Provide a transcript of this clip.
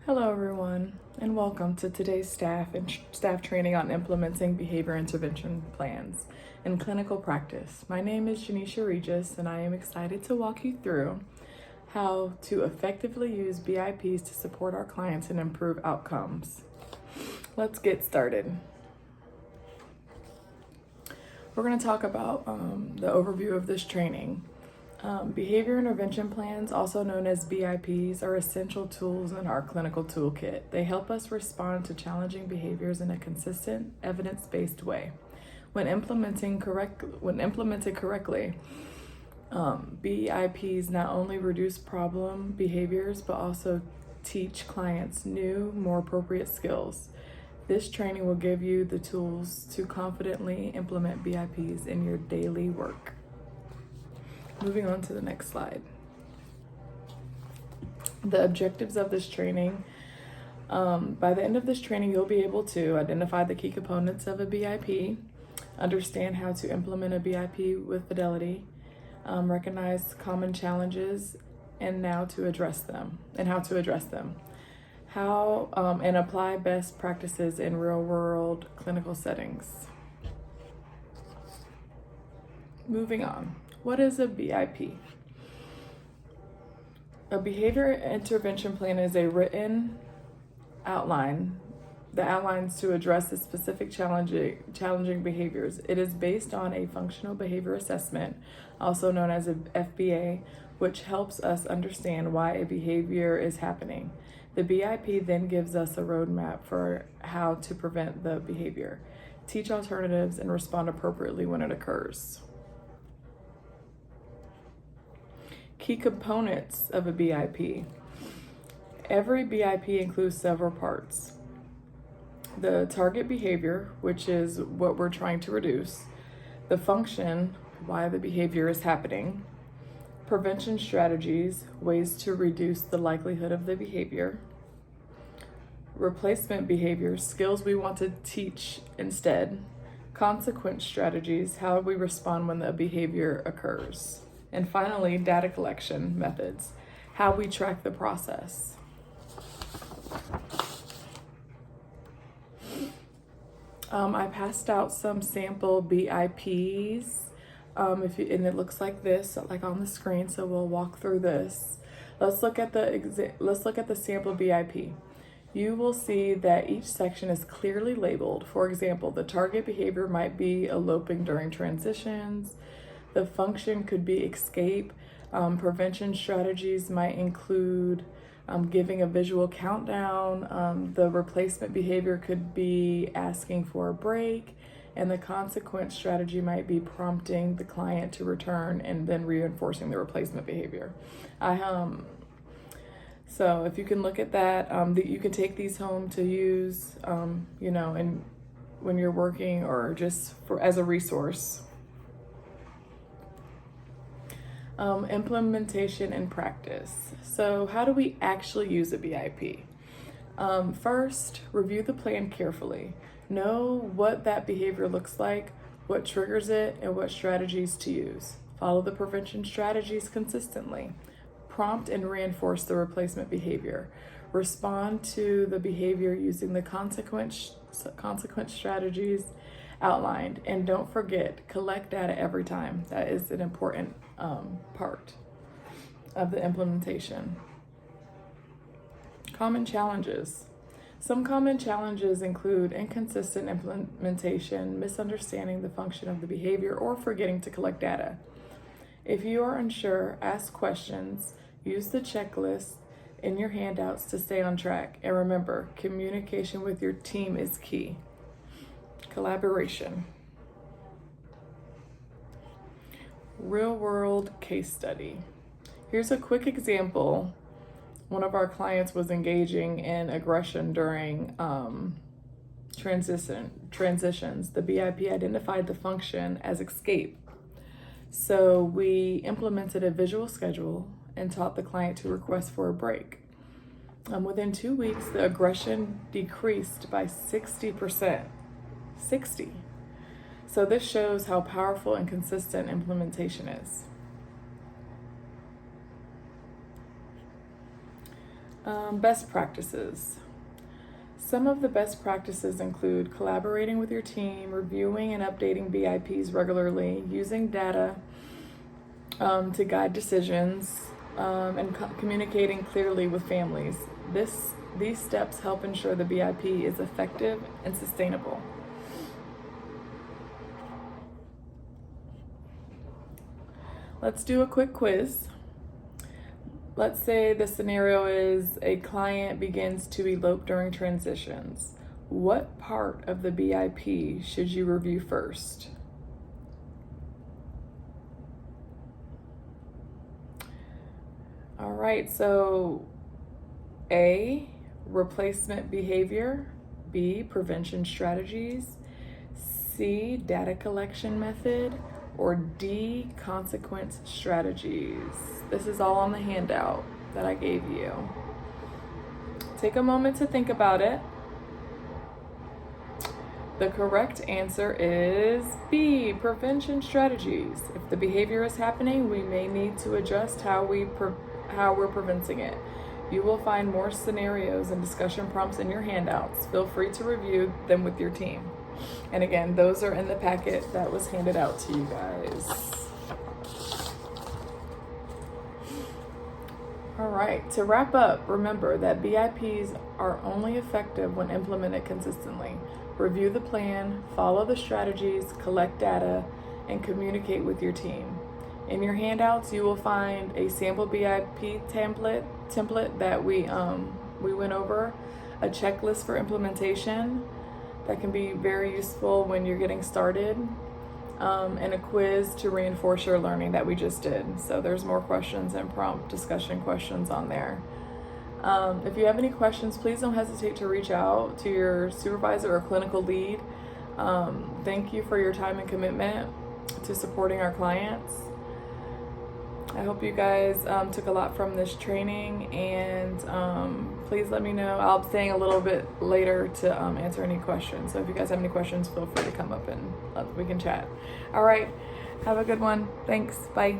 Hello, everyone, and welcome to today's staff training on implementing behavior intervention plans in clinical practice. My name is Janisha Regis, and I am excited to walk you through how to effectively use BIPs to support our clients and improve outcomes. Let's get started. We're going to talk about the overview of this training. Behavior intervention plans, also known as BIPs, are essential tools in our clinical toolkit. They help us respond to challenging behaviors in a consistent, evidence-based way. When implemented correctly, BIPs not only reduce problem behaviors, but also teach clients new, more appropriate skills. This training will give you the tools to confidently implement BIPs in your daily work. Moving on to the next slide. The objectives of this training. By the end of this training, you'll be able to identify the key components of a BIP, understand how to implement a BIP with fidelity, recognize common challenges, and how to address them, and apply best practices in real-world clinical settings. Moving on. What is a BIP? A behavior intervention plan is a written outline that outlines to address the specific challenging behaviors. It is based on a functional behavior assessment, also known as a FBA, which helps us understand why a behavior is happening. The BIP then gives us a roadmap for how to prevent the behavior, teach alternatives, and respond appropriately when it occurs. Key components of a BIP. Every BIP includes several parts. The target behavior, which is what we're trying to reduce. The function, why the behavior is happening. Prevention strategies, ways to reduce the likelihood of the behavior. Replacement behaviors, skills we want to teach instead. Consequence strategies, how we respond when the behavior occurs. And finally, data collection methods, how we track the process. I passed out some sample BIPs, and it looks like this, like on the screen. So we'll walk through this. Let's look at the sample BIP. You will see that each section is clearly labeled. For example, the target behavior might be eloping during transitions. The function could be escape. Prevention strategies might include giving a visual countdown. The replacement behavior could be asking for a break. And the consequence strategy might be prompting the client to return and then reinforcing the replacement behavior. So if you can look at that, you can take these home to use, and when you're working or just as a resource. Implementation and practice. So how do we actually use a BIP? First, review the plan carefully. Know what that behavior looks like, what triggers it, and what strategies to use. Follow the prevention strategies consistently. Prompt and reinforce the replacement behavior. Respond to the behavior using the consequence strategies outlined. And don't forget, collect data every time. That is an important part of the implementation. Common challenges. Some common challenges include inconsistent implementation, misunderstanding the function of the behavior, or forgetting to collect data. If you are unsure, ask questions, use the checklist in your handouts to stay on track. And remember, communication with your team is key. Collaboration. Real-world case study. Here's a quick example. One of our clients was engaging in aggression during transitions. The BIP identified the function as escape. So we implemented a visual schedule and taught the client to request for a break. Within 2 weeks, the aggression decreased by 60%. 60. So this shows how powerful and consistent implementation is. Best practices. Some of the best practices include collaborating with your team, reviewing and updating BIPs regularly, using data to guide decisions, and communicating clearly with families. These steps help ensure the BIP is effective and sustainable. Let's do a quick quiz. Let's say the scenario is a client begins to elope during transitions. What part of the BIP should you review first? All right, so A, replacement behavior, B, prevention strategies, C, data collection method, or D, consequence strategies. This is all on the handout that I gave you. Take a moment to think about it. The correct answer is B, prevention strategies. If the behavior is happening, we may need to adjust how we're preventing it. You will find more scenarios and discussion prompts in your handouts. Feel free to review them with your team. And again, those are in the packet that was handed out to you guys. All right, to wrap up, remember that BIPs are only effective when implemented consistently. Review the plan, follow the strategies, collect data, and communicate with your team. In your handouts, you will find a sample BIP template that we went over, a checklist for implementation that can be very useful when you're getting started, and a quiz to reinforce your learning that we just did. So there's more questions and prompt discussion questions on there. If you have any questions, please don't hesitate to reach out to your supervisor or clinical lead. Thank you for your time and commitment to supporting our clients. I hope you guys took a lot from this training, and please let me know. I'll be staying a little bit later to answer any questions. So if you guys have any questions, feel free to come up and we can chat. All right, have a good one. Thanks. Bye.